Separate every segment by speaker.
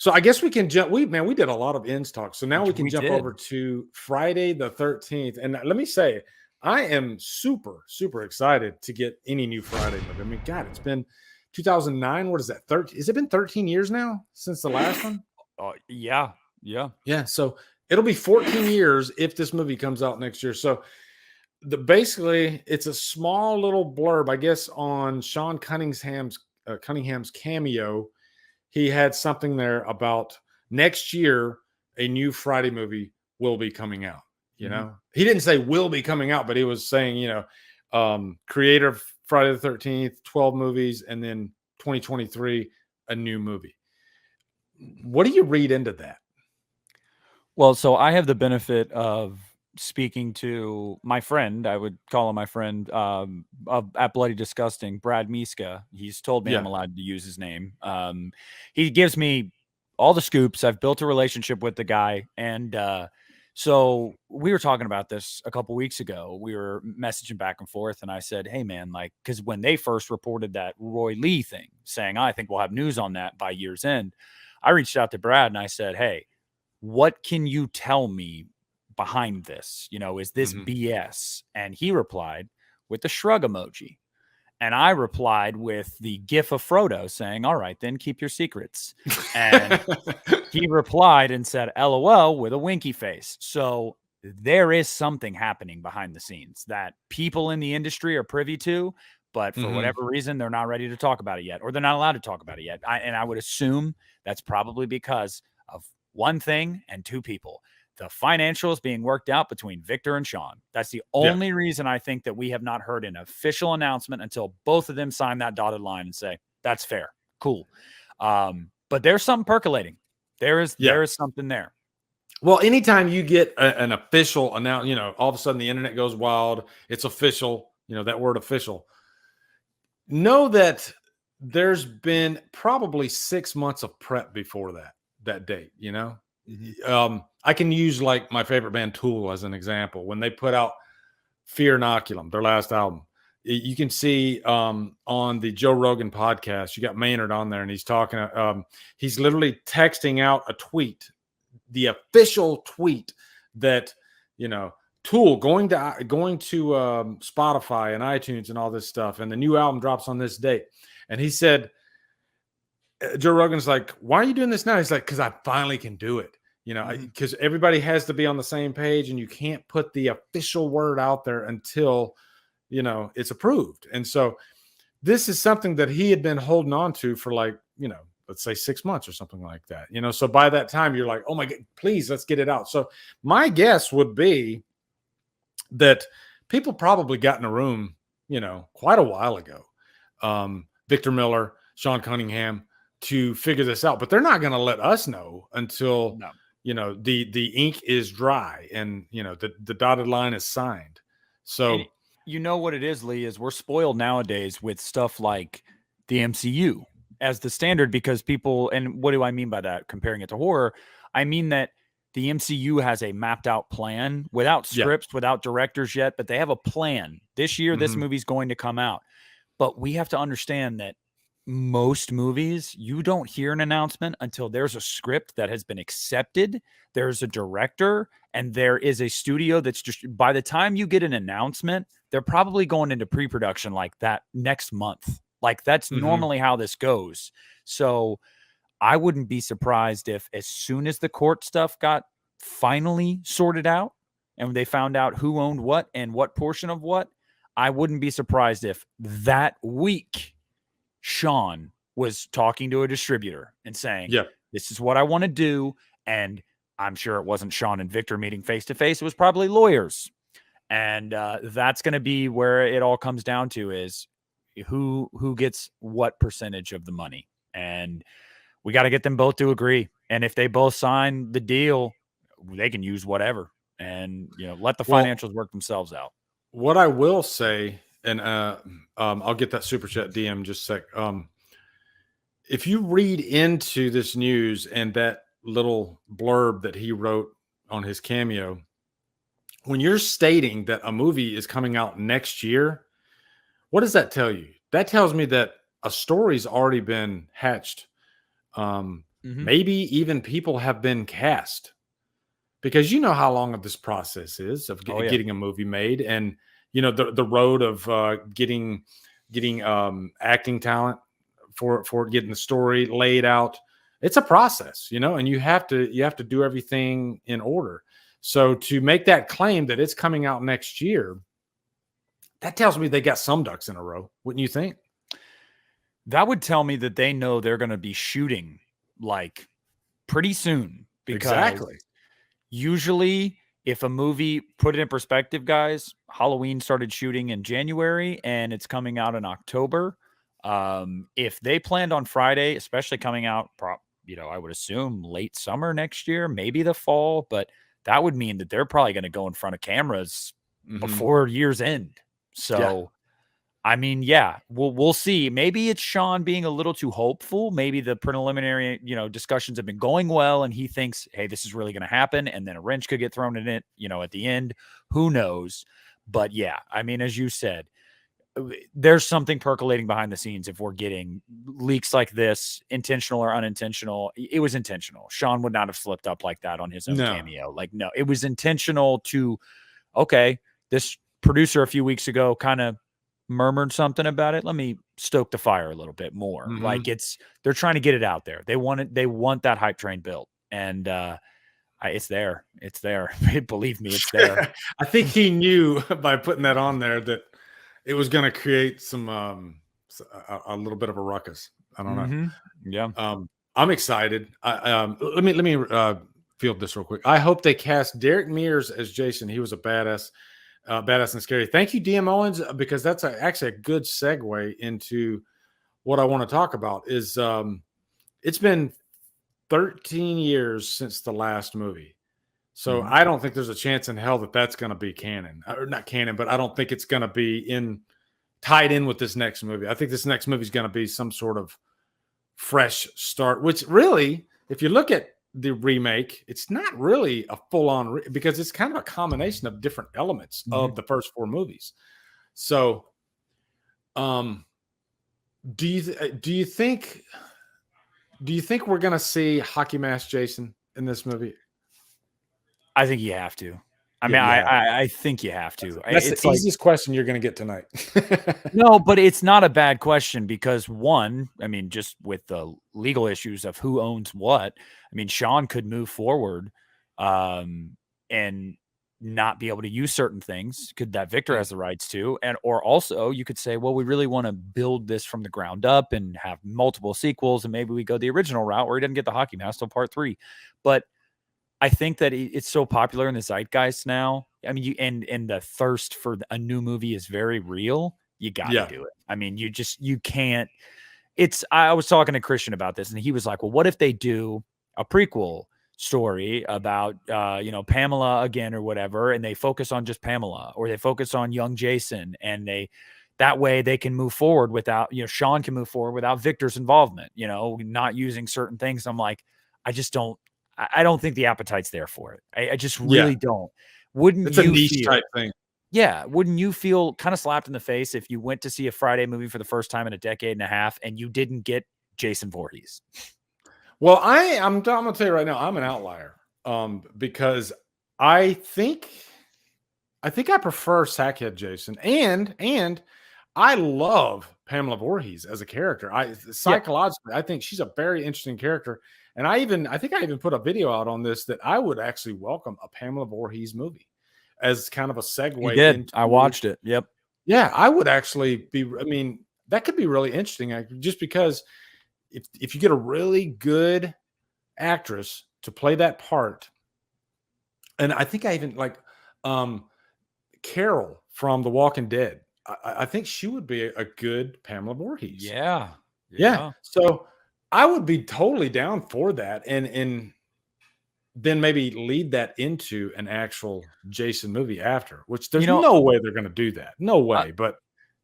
Speaker 1: So I guess we can jump. We did a lot of ends talk. So now we can jump over to Friday the 13th. And let me say, I am super, super excited to get any new Friday movie. I mean, God, it's been 2009. What is that? 13? Has it been 13 years now since the last one?
Speaker 2: Yeah.
Speaker 1: So it'll be 14 years if this movie comes out next year. So basically, it's a small little blurb, I guess, on Sean Cunningham's Cameo. He had something there about next year a new Friday movie will be coming out. You know, he didn't say will be coming out, but he was saying, creator of Friday the 13th, 12 movies, and then 2023, a new movie. What do you read into that?
Speaker 2: Well, so I have the benefit of speaking to my friend. I would call him my friend at Bloody Disgusting, Brad Miska. He's told me I'm allowed to use his name. He gives me all the scoops. I've built a relationship with the guy. And so we were talking about this a couple weeks ago. We were messaging back and forth. And I said, hey, man, like, because when they first reported that Roy Lee thing, saying, I think we'll have news on that by year's end, I reached out to Brad and I said, hey, what can you tell me behind this? Is this BS? And he replied with the shrug emoji. And I replied with the gif of Frodo saying, all right, then keep your secrets. And he replied and said, LOL, with a winky face. So there is something happening behind the scenes that people in the industry are privy to, but for whatever reason, they're not ready to talk about it yet, or they're not allowed to talk about it yet. And I would assume that's probably because of one thing and two people. The financials being worked out between Victor and Sean. That's the only reason I think that we have not heard an official announcement until both of them sign that dotted line and say, that's fair. Cool. But there's something percolating. There is something there.
Speaker 1: Well, anytime you get an official announcement, all of a sudden the internet goes wild. It's official, that word official. Know that there's been probably 6 months of prep before that date, I can use like my favorite band Tool as an example. When they put out Fear Inoculum, their last album, you can see on the Joe Rogan podcast, you got Maynard on there and he's talking, he's literally texting out a tweet, the official tweet that, Tool going to Spotify and iTunes and all this stuff. And the new album drops on this date. And he said, Joe Rogan's like, why are you doing this now? He's like, because I finally can do it. Because everybody has to be on the same page and you can't put the official word out there until, it's approved. And so this is something that he had been holding on to for like, let's say 6 months or something like that. So by that time you're like, oh my God, please, let's get it out. So my guess would be that people probably got in a room, quite a while ago. Victor Miller, Sean Cunningham, to figure this out, but they're not going to let us know until the ink is dry and the dotted line is signed. So
Speaker 2: what it is, Lee, is we're spoiled nowadays with stuff like the MCU as the standard because people, and what do I mean by that? Comparing it to horror, I mean that the MCU has a mapped out plan without scripts, without directors yet, but they have a plan. This year, this movie's going to come out. But we have to understand that most movies, you don't hear an announcement until there's a script that has been accepted, there's a director, and there is a studio that's just, by the time you get an announcement, they're probably going into pre-production like that next month. Like that's normally how this goes. So I wouldn't be surprised if as soon as the court stuff got finally sorted out and they found out who owned what and what portion of what, I wouldn't be surprised if that week Sean was talking to a distributor and saying, this is what I want to do. And I'm sure it wasn't Sean and Victor meeting face to face. It was probably lawyers. And that's going to be where it all comes down to is who gets what percentage of the money. And we got to get them both to agree. And if they both sign the deal, they can use whatever and, let the financials work themselves out.
Speaker 1: What I will say, and I'll get that super chat DM in just a sec. If you read into this news and that little blurb that he wrote on his Cameo, when you're stating that a movie is coming out next year, what does that tell you? That tells me that a story's already been hatched Maybe even people have been cast, because you know how long of this process is of getting a movie made, and you know the road of getting acting talent for getting the story laid out. It's a process, you know, and you have to do everything in order. So to make that claim that it's coming out next year, that tells me they got some ducks in a row, wouldn't you think?
Speaker 2: That would tell me that they know they're going to be shooting like pretty soon. Because usually if a movie, put it in perspective, guys, Halloween started shooting in January and it's coming out in October. If they planned on Friday, especially coming out, I would assume late summer next year, maybe the fall, but that would mean that they're probably going to go in front of cameras before year's end. So, I mean, we'll see. Maybe it's Sean being a little too hopeful. Maybe the preliminary, discussions have been going well, and he thinks, hey, this is really going to happen, and then a wrench could get thrown in it, at the end. Who knows? But yeah, I mean, as you said, there's something percolating behind the scenes if we're getting leaks like this, intentional or unintentional. It was intentional. Sean would not have slipped up like that on his own cameo. Like, no, it was intentional to, okay, this producer a few weeks ago kind of murmured something about it. Let me stoke the fire a little bit more. Like they're trying to get it out there. They want that hype train built. And, it's there. It's there. Believe me, it's there.
Speaker 1: I think he knew by putting that on there that it was going to create some a little bit of a ruckus. I don't know.
Speaker 2: Yeah.
Speaker 1: I'm excited. Let me field this real quick. I hope they cast Derek Mears as Jason. He was a badass and scary. Thank you, DM Owens, because that's actually a good segue into what I want to talk about. Is it's been 13 years since the last movie. So I don't think there's a chance in hell that that's going to be canon, or not canon, but I don't think it's going to be tied in with this next movie. I think this next movie is going to be some sort of fresh start, which really, if you look at the remake, it's not really a full-on because it's kind of a combination of different elements of the first four movies. So, do you think we're going to see Hockey Mask Jason in this movie?
Speaker 2: I think you have to. I think you have to.
Speaker 1: That's the easiest question you're going to get tonight.
Speaker 2: No, but it's not a bad question because one, I mean, just with the legal issues of who owns what, I mean, Sean could move forward and not be able to use certain things that Victor has the rights to. Or also you could say, well, we really want to build this from the ground up and have multiple sequels. And maybe we go the original route where he doesn't get the hockey mask till part 3. But I think that it's so popular in the zeitgeist now. I mean, and the thirst for a new movie is very real. You got to do it. I mean, you can't. I was talking to Christian about this, and he was like, well, what if they do a prequel story about, Pamela again or whatever, and they focus on just Pamela, or they focus on young Jason, and that way they can move forward without, Sean can move forward without Victor's involvement, not using certain things. I'm like, I don't think the appetite's there for it. I just really don't.
Speaker 1: It's a niche type thing.
Speaker 2: Yeah. Wouldn't you feel kind of slapped in the face if you went to see a Friday movie for the first time in a decade and a half and you didn't get Jason Voorhees?
Speaker 1: Well, I'm going to tell you right now, I'm an outlier because I think I prefer Sackhead Jason, and I love Pamela Voorhees as a character. Psychologically, I think she's a very interesting character. And I think I even put a video out on this that I would actually welcome a Pamela Voorhees movie as kind of a segue.
Speaker 2: You did. I watched it. Yep.
Speaker 1: Yeah, I would actually be. I mean, that could be really interesting, just because if you get a really good actress to play that part, and I think I even like Carol from The Walking Dead. I think she would be a good Pamela Voorhees.
Speaker 2: Yeah.
Speaker 1: So I would be totally down for that, and then maybe lead that into an actual Jason movie after, which there's no way they're going to do that. No way, but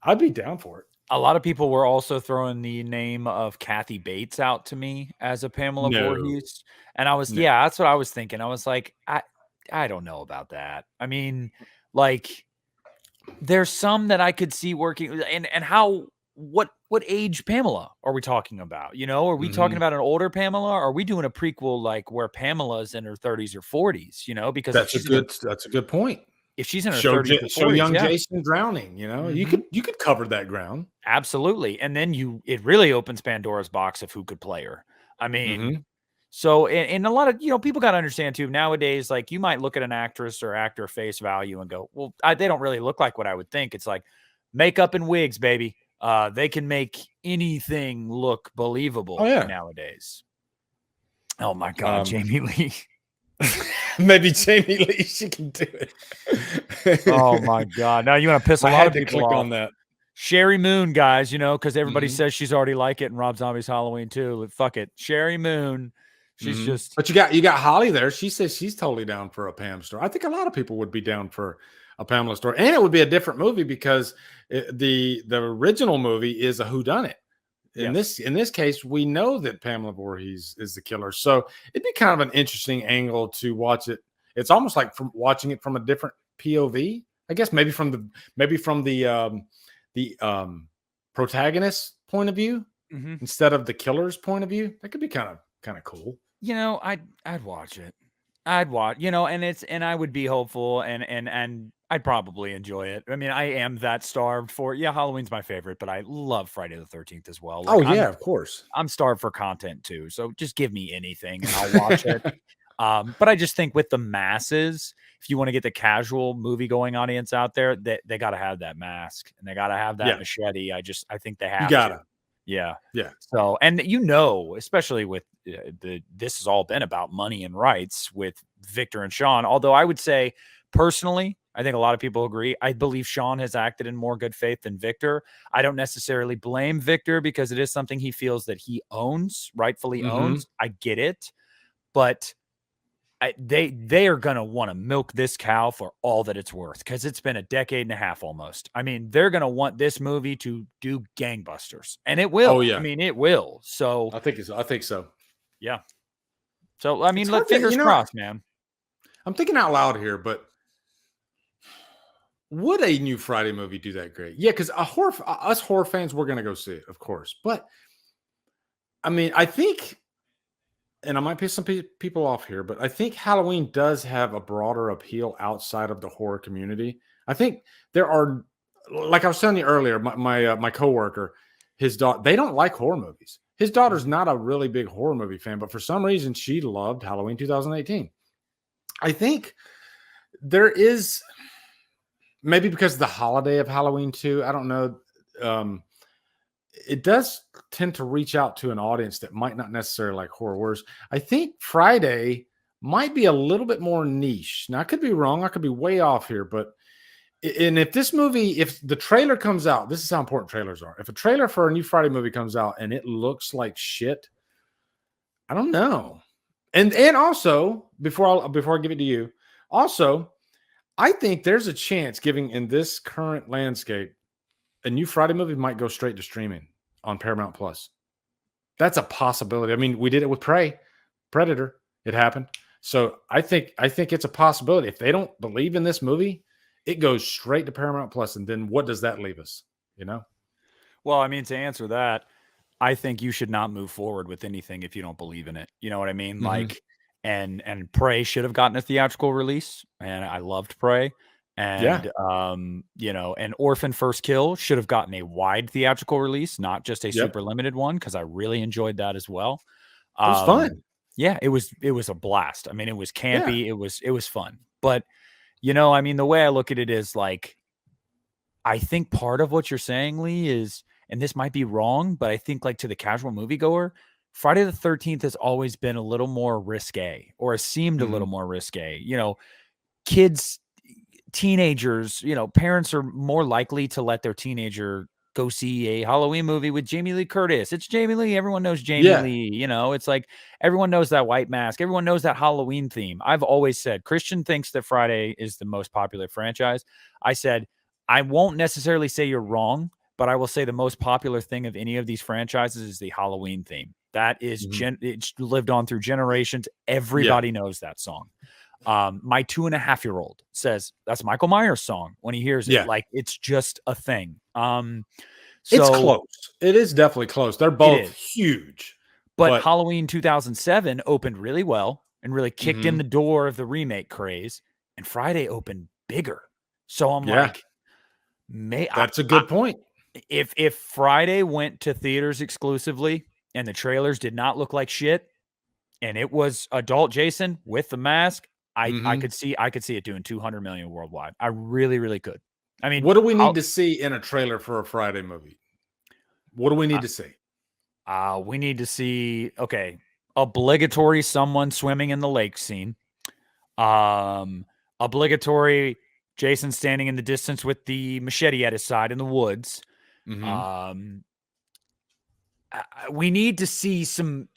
Speaker 1: I'd be down for it.
Speaker 2: A lot of people were also throwing the name of Kathy Bates out to me as a Pamela Voorhees. And I was, that's what I was thinking. I was like, I don't know about that. I mean, like, there's some that I could see working, and how what age Pamela are we talking about? You know, are we talking about an older Pamela? Or are we doing a prequel like where Pamela's in her 30s or 40s? You know, because
Speaker 1: That's a good point.
Speaker 2: if she's in her
Speaker 1: Show
Speaker 2: 30s or 40s,
Speaker 1: young Jason drowning. You know, you could cover that ground.
Speaker 2: Absolutely, and then it really opens Pandora's box of who could play her. I mean, so and a lot of people got to understand too nowadays. Like you might look at an actress or actor face value and go, well, they don't really look like what I would think. It's like makeup and wigs, baby. They can make anything look believable nowadays. Oh my God, Jamie Lee.
Speaker 1: Maybe Jamie Lee, she can do it.
Speaker 2: Oh my God. Now you want to piss a lot of people off
Speaker 1: on that.
Speaker 2: Sherry Moon, guys, because everybody says she's already like it in Rob Zombie's Halloween too. Fuck it. Sherry Moon. She's just.
Speaker 1: But you got Holly there. She says she's totally down for a Pam story. I think a lot of people would be down for a Pamela story. And it would be a different movie because the original movie is a whodunit. In this case, we know that Pamela Voorhees is the killer. So it'd be kind of an interesting angle to watch it. It's almost like from watching it from a different POV. I guess maybe from the protagonist's point of view instead of the killer's point of view. That could be kind of cool.
Speaker 2: I'd watch it. I'd watch, and I would be hopeful and I'd probably enjoy it. I mean, I am that starved for Halloween's my favorite, but I love Friday the 13th as well.
Speaker 1: Like, of course.
Speaker 2: I'm starved for content too. So just give me anything and I'll watch it. But I just think with the masses, if you want to get the casual movie going audience out there, they got to have that mask and they got to have that machete. I think they have
Speaker 1: you gotta.
Speaker 2: to. Yeah.
Speaker 1: So,
Speaker 2: and especially with this has all been about money and rights with Victor and Sean. Although I would say personally, I think a lot of people agree. I believe Sean has acted in more good faith than Victor. I don't necessarily blame Victor because it is something he feels that he rightfully owns. I get it, but they are going to want to milk this cow for all that it's worth because it's been a decade and a half almost. I mean, they're going to want this movie to do gangbusters, and it will. Oh, yeah. I mean, it will. So
Speaker 1: I think so.
Speaker 2: Yeah. So I mean, fingers crossed, man.
Speaker 1: I'm thinking out loud here, but would a new Friday movie do that great? Yeah, because us horror fans, we're going to go see it, of course. But I mean, I think. And I might piss some people off here, but I think Halloween does have a broader appeal outside of the horror community. I think there are, like I was telling you earlier, my coworker, his daughter, they don't like horror movies. His daughter's not a really big horror movie fan, but for some reason she loved Halloween 2018. I think there is, maybe because of the holiday of Halloween too. I don't know. It does tend to reach out to an audience that might not necessarily like horror. Whereas I think Friday might be a little bit more niche. Now I could be wrong. I could be way off here, but if the trailer comes out, this is how important trailers are. If a trailer for a new Friday movie comes out and it looks like shit, I don't know. And also before I give it to you, also, I think there's a chance given in this current landscape, a new Friday movie might go straight to streaming on Paramount Plus. That's a possibility. I mean, we did it with Predator. It happened. So I think it's a possibility. If they don't believe in this movie, it goes straight to Paramount Plus. And then what does that leave us?
Speaker 2: Well, I mean, to answer that, I think you should not move forward with anything if you don't believe in it. You know what I mean? Like, and Prey should have gotten a theatrical release, and I loved Prey. And and Orphan First Kill should have gotten a wide theatrical release, not just a super limited one, because I really enjoyed that as well.
Speaker 1: It was fun.
Speaker 2: Yeah, it was a blast. I mean, it was campy, it was fun. But I mean, the way I look at it is like, I think part of what you're saying, Lee, is, and this might be wrong, but I think like to the casual moviegoer, Friday the 13th has always been a little more risque, or has seemed a little more risque. Kids, teenagers, parents are more likely to let their teenager go see a Halloween movie with Jamie Lee Curtis. It's Jamie Lee. Everyone knows Jamie Lee. It's like everyone knows that white mask. Everyone knows that Halloween theme. I've always said Christian thinks that Friday is the most popular franchise. I said, I won't necessarily say you're wrong, but I will say the most popular thing of any of these franchises is the Halloween theme. That is it's lived on through generations. Everybody knows that song. My 2.5-year-old says that's Michael Myers' song when he hears it. Like, it's just a thing. So
Speaker 1: it's close. It is definitely close. They're both huge.
Speaker 2: But Halloween 2007 opened really well and really kicked in
Speaker 1: Mhm.
Speaker 2: the door of the remake craze, and Friday opened bigger. So I'm
Speaker 1: Yeah.
Speaker 2: like,
Speaker 1: That's a good point.
Speaker 2: If Friday went to theaters exclusively and the trailers did not look like shit, and it was adult Jason with the mask, I could see it doing 200 million worldwide. I really, really could. I mean,
Speaker 1: What do we need to see in a trailer for a Friday movie? What do we need to see?
Speaker 2: We need to see, obligatory someone swimming in the lake scene. Obligatory Jason standing in the distance with the machete at his side in the woods. We need to see some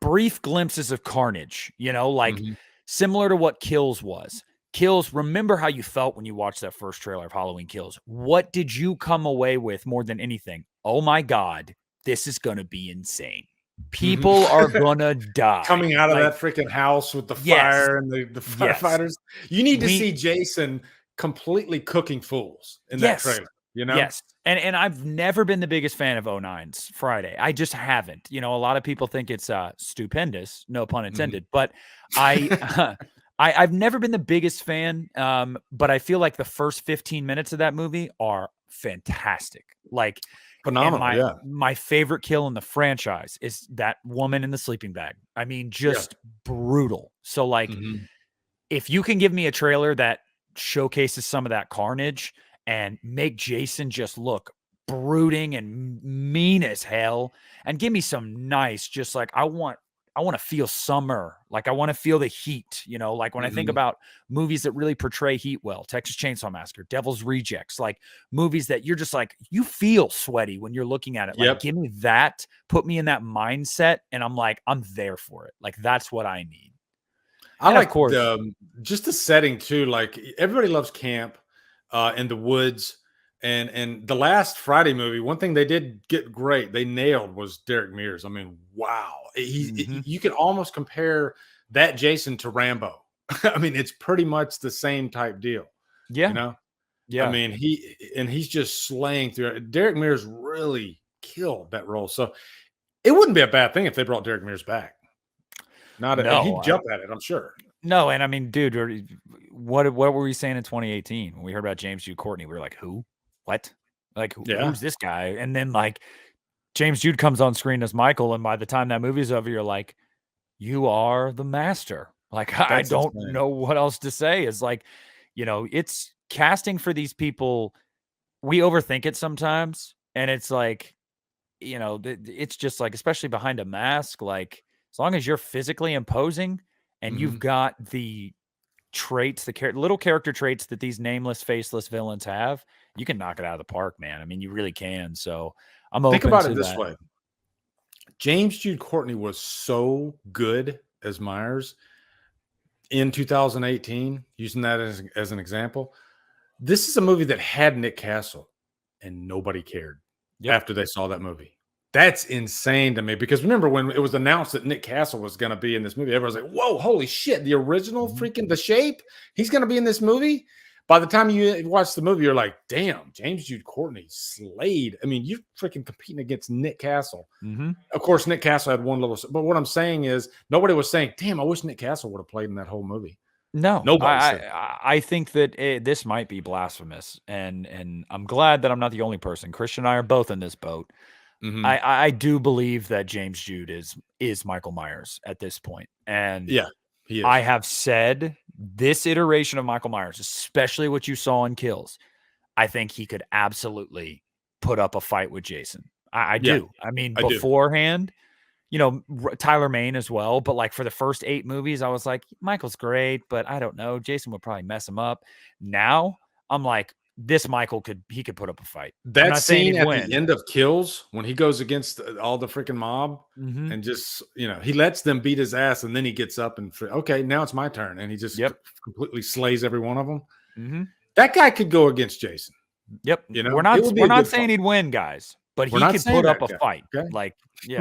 Speaker 2: brief glimpses of carnage, like similar to what Kills was. Kills, remember how you felt when you watched that first trailer of Halloween Kills. What did you come away with more than anything? Oh my God, this is going to be insane. People are going to die.
Speaker 1: Coming out of that freaking house with the fire and the firefighters. You need to see Jason completely cooking fools in that trailer,
Speaker 2: Yes. And I've never been the biggest fan of 09's Friday. I just haven't. A lot of people think it's stupendous, no pun intended, but I've never been the biggest fan, but I feel like the first 15 minutes of that movie are fantastic. Like,
Speaker 1: phenomenal.
Speaker 2: My favorite kill in the franchise is that woman in the sleeping bag. I mean, just brutal. So, like, if you can give me a trailer that showcases some of that carnage and make Jason just look brooding and mean as hell, and give me some nice, just like, I want to feel summer. Like, I want to feel the heat, like when I think about movies that really portray heat well, Texas Chainsaw Massacre, Devil's Rejects, like movies that you're just like, you feel sweaty when you're looking at it. Like, give me that, put me in that mindset. And I'm like, I'm there for it. Like, that's what I need.
Speaker 1: I like, of course, just the setting too. Like, everybody loves camp in the woods. And the last Friday movie, one thing they did get great, they nailed, was Derek Mears. I mean, wow. You could almost compare that Jason to Rambo. I mean, it's pretty much the same type deal.
Speaker 2: Yeah.
Speaker 1: I mean, he's just slaying through it. Derek Mears really killed that role. So it wouldn't be a bad thing if they brought Derek Mears back. He'd jump at it, I'm sure.
Speaker 2: No, and I mean, dude, what were we saying in 2018 when we heard about James Jude Courtney? We were like, who? What? Like, who's this guy? And then, like, James Jude comes on screen as Michael, and by the time that movie's over, you're like, you are the master. Like, I don't know what else to say. It's like, it's casting for these people. We overthink it sometimes, and it's like, it's just like, especially behind a mask, like, as long as you're physically imposing and you've got the traits, the little character traits that these nameless, faceless villains have, you can knock it out of the park, man. I mean, you really can. So I'm open to that.
Speaker 1: Think about it this way. James Jude Courtney was so good as Myers in 2018, using that as an example. This is a movie that had Nick Castle, and nobody cared after they saw that movie. That's insane to me, because remember when it was announced that Nick Castle was going to be in this movie, everyone was like, whoa, holy shit, the original freaking The Shape, he's going to be in this movie? By the time you watch the movie, you're like, damn, James Jude Courtney slayed. I mean, you're freaking competing against Nick Castle. Of course, Nick Castle had one little, but what I'm saying is nobody was saying, damn, I wish Nick Castle would have played in that whole movie.
Speaker 2: No, I think that this might be blasphemous, and I'm glad that I'm not the only person. Christian and I are both in this boat. I do believe that James Jude is Michael Myers at this point. And
Speaker 1: he is.
Speaker 2: I have said this iteration of Michael Myers, especially what you saw in Kills, I think he could absolutely put up a fight with Jason. I do. I mean, beforehand, Tyler Mane as well. But like for the first 8 movies, I was like, Michael's great, but I don't know. Jason would probably mess him up. Now I'm like, this Michael could put up a fight.
Speaker 1: That scene at the end of Kills, when he goes against all the freaking mob and just, he lets them beat his ass, and then he gets up and, okay, now it's my turn. And he just completely slays every one of them. That guy could go against Jason.
Speaker 2: We're not saying he'd win, guys, but he could put up a fight.
Speaker 1: Okay?
Speaker 2: Like,